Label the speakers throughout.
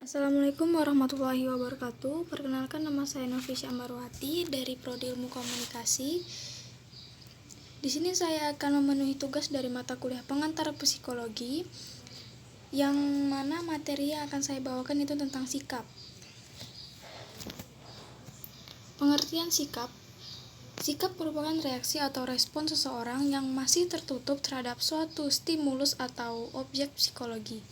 Speaker 1: Assalamualaikum warahmatullahi wabarakatuh. Perkenalkan, nama saya Nofisya Ambarwati dari Prodi Ilmu Komunikasi. Di sini saya akan memenuhi tugas dari mata kuliah pengantar psikologi, yang mana materi yang akan saya bawakan itu tentang sikap. Pengertian sikap. Sikap merupakan reaksi atau respon seseorang yang masih tertutup terhadap suatu stimulus atau objek psikologi.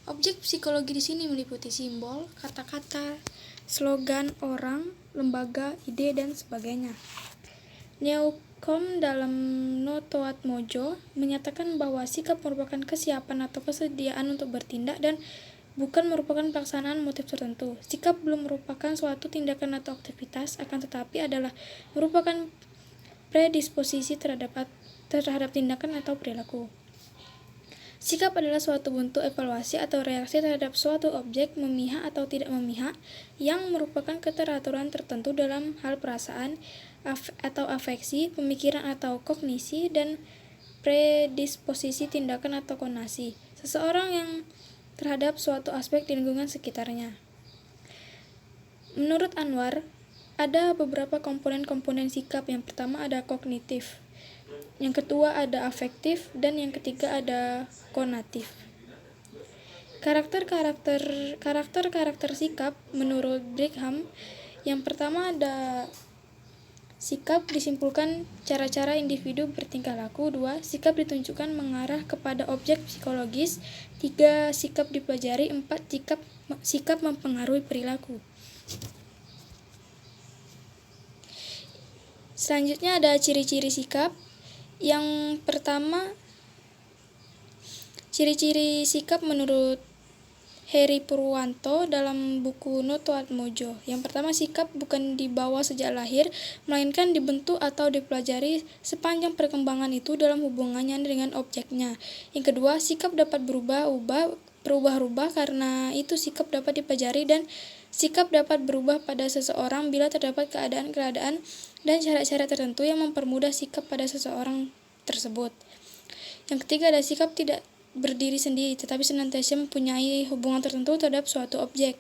Speaker 1: Objek psikologi di sini meliputi simbol, kata-kata, slogan, orang, lembaga, ide, dan sebagainya. Newcomb dalam Notoatmojo menyatakan bahwa sikap merupakan kesiapan atau kesediaan untuk bertindak dan bukan merupakan pelaksanaan motif tertentu. Sikap belum merupakan suatu tindakan atau aktivitas, akan tetapi adalah merupakan predisposisi terhadap tindakan atau perilaku. Sikap adalah suatu bentuk evaluasi atau reaksi terhadap suatu objek, memihak atau tidak memihak, yang merupakan keteraturan tertentu dalam hal perasaan atau afeksi, pemikiran atau kognisi, dan predisposisi tindakan atau konasi seseorang yang terhadap suatu aspek di lingkungan sekitarnya. Menurut Anwar, ada beberapa komponen-komponen sikap. Yang pertama ada kognitif, yang kedua ada afektif, dan yang ketiga ada konatif. Karakter sikap menurut Brigham, yang pertama ada sikap disimpulkan cara-cara individu bertingkah laku. 2. Sikap ditunjukkan mengarah kepada objek psikologis. 3. Sikap dipelajari. 4. Sikap mempengaruhi perilaku. Selanjutnya ada ciri-ciri sikap. Yang pertama, ciri-ciri sikap menurut Heri Purwanto dalam buku Notoatmojo. Yang pertama, sikap bukan dibawa sejak lahir, melainkan dibentuk atau dipelajari sepanjang perkembangan itu dalam hubungannya dengan objeknya. Yang kedua, sikap dapat berubah-ubah karena itu sikap dapat dipelajari, dan sikap dapat berubah pada seseorang bila terdapat keadaan-keadaan dan syarat-syarat tertentu yang mempermudah sikap pada seseorang tersebut. Yang ketiga ada sikap tidak berdiri sendiri, tetapi senantiasa mempunyai hubungan tertentu terhadap suatu objek.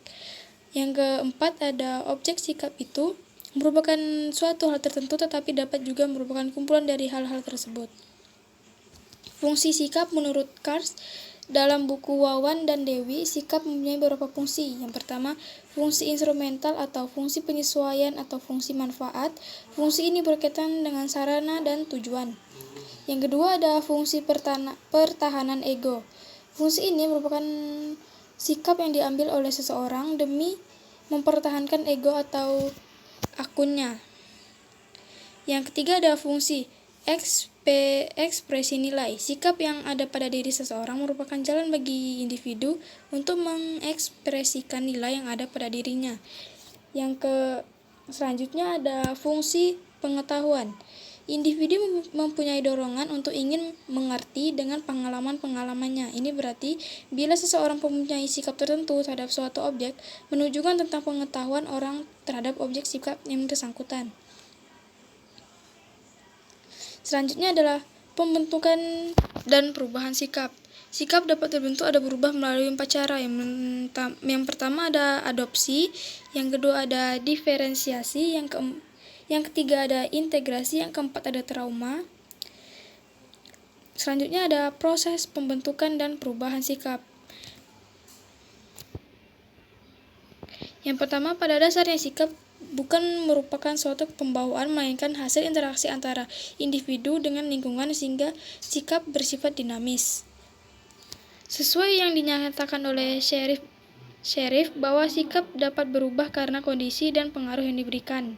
Speaker 1: Yang keempat ada objek sikap itu merupakan suatu hal tertentu, tetapi dapat juga merupakan kumpulan dari hal-hal tersebut. Fungsi sikap menurut Kars dalam buku Wawan dan Dewi, sikap mempunyai beberapa fungsi. Yang pertama, fungsi instrumental atau fungsi penyesuaian atau fungsi manfaat. Fungsi ini berkaitan dengan sarana dan tujuan. Yang kedua ada fungsi pertahanan ego. Fungsi ini merupakan sikap yang diambil oleh seseorang demi mempertahankan ego atau akunnya. Yang ketiga ada fungsi ekspresi nilai. Sikap yang ada pada diri seseorang merupakan jalan bagi individu untuk mengekspresikan nilai yang ada pada dirinya. Selanjutnya ada fungsi pengetahuan. Individu mempunyai dorongan untuk ingin mengerti dengan pengalaman-pengalamannya. Ini berarti bila seseorang mempunyai sikap tertentu terhadap suatu objek, menunjukkan tentang pengetahuan orang terhadap objek sikap yang bersangkutan. Selanjutnya adalah pembentukan dan perubahan sikap. Sikap dapat terbentuk ada berubah melalui 4 cara. Yang pertama ada adopsi, yang kedua ada diferensiasi, yang ketiga ada integrasi, yang keempat ada trauma. Selanjutnya ada proses pembentukan dan perubahan sikap. Yang pertama, pada dasarnya sikap bukan merupakan suatu pembawaan, melainkan hasil interaksi antara individu dengan lingkungan, sehingga sikap bersifat dinamis. Sesuai yang dinyatakan oleh Sherif bahwa sikap dapat berubah karena kondisi dan pengaruh yang diberikan.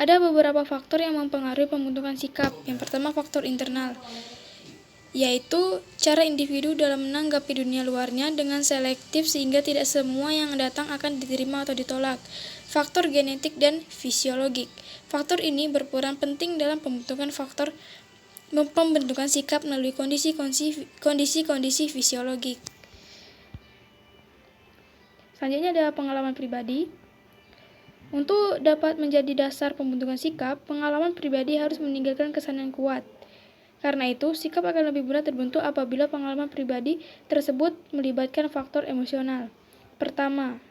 Speaker 1: Ada beberapa faktor yang mempengaruhi pembentukan sikap. Yang pertama, faktor internal, yaitu cara individu dalam menanggapi dunia luarnya dengan selektif sehingga tidak semua yang datang akan diterima atau ditolak. Faktor genetik dan fisiologik. Faktor ini berperan penting dalam pembentukan sikap melalui kondisi fisiologik. Selanjutnya ada pengalaman pribadi. Untuk dapat menjadi dasar pembentukan sikap, pengalaman pribadi harus meninggalkan kesan yang kuat. Karena itu, sikap akan lebih mudah terbentuk apabila pengalaman pribadi tersebut melibatkan faktor emosional. Pertama,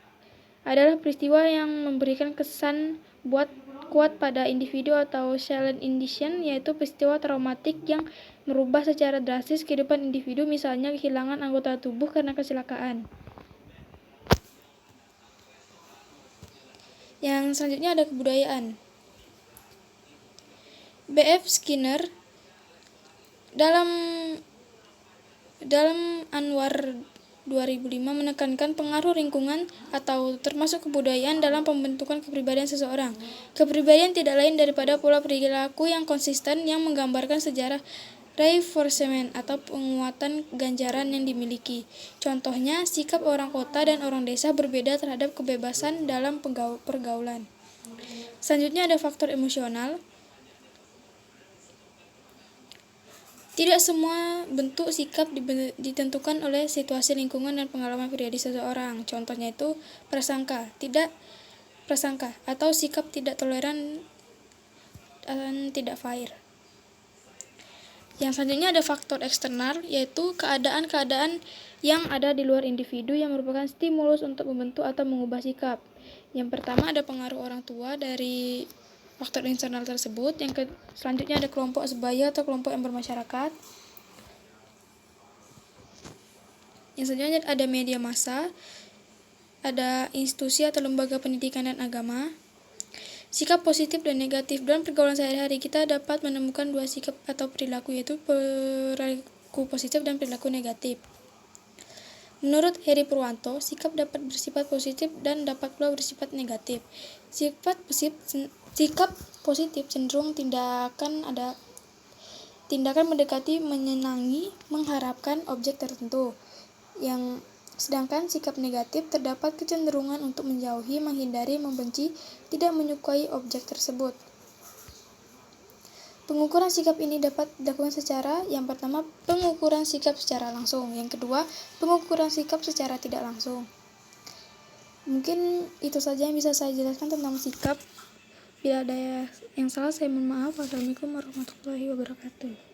Speaker 1: adalah peristiwa yang memberikan kesan kuat pada individu atau silent indication, yaitu peristiwa traumatik yang merubah secara drastis kehidupan individu, misalnya kehilangan anggota tubuh karena kecelakaan. Yang selanjutnya ada kebudayaan. B.F. Skinner dalam Anwar 2005 menekankan pengaruh lingkungan atau termasuk kebudayaan dalam pembentukan kepribadian seseorang. Kepribadian tidak lain daripada pola perilaku yang konsisten yang menggambarkan sejarah reinforcement atau penguatan ganjaran yang dimiliki. Contohnya, sikap orang kota dan orang desa berbeda terhadap kebebasan dalam pergaulan. Selanjutnya ada faktor emosional. Tidak semua bentuk sikap ditentukan oleh situasi lingkungan dan pengalaman pribadi seseorang. Contohnya itu prasangka atau sikap tidak toleran dan tidak fair. Yang selanjutnya ada faktor eksternal, yaitu keadaan-keadaan yang ada di luar individu yang merupakan stimulus untuk membentuk atau mengubah sikap. Yang pertama ada pengaruh orang tua dari faktor eksternal tersebut. Selanjutnya ada kelompok sebaya atau kelompok yang bermasyarakat. Yang selanjutnya ada media massa, ada institusi atau lembaga pendidikan dan agama. Sikap positif dan negatif. Dalam pergaulan sehari-hari kita dapat menemukan dua sikap atau perilaku, yaitu perilaku positif dan perilaku negatif. Menurut Heri Purwanto, sikap dapat bersifat positif dan dapat pula bersifat negatif. Sikap positif cenderung tindakan mendekati, menyenangi, mengharapkan objek tertentu. Sedangkan sikap negatif terdapat kecenderungan untuk menjauhi, menghindari, membenci, tidak menyukai objek tersebut. Pengukuran sikap ini dapat dilakukan secara, yang pertama, pengukuran sikap secara langsung. Yang kedua, pengukuran sikap secara tidak langsung. Mungkin itu saja yang bisa saya jelaskan tentang sikap. Bila ada yang salah, saya mohon maaf. Wassalamualaikum warahmatullahi wabarakatuh.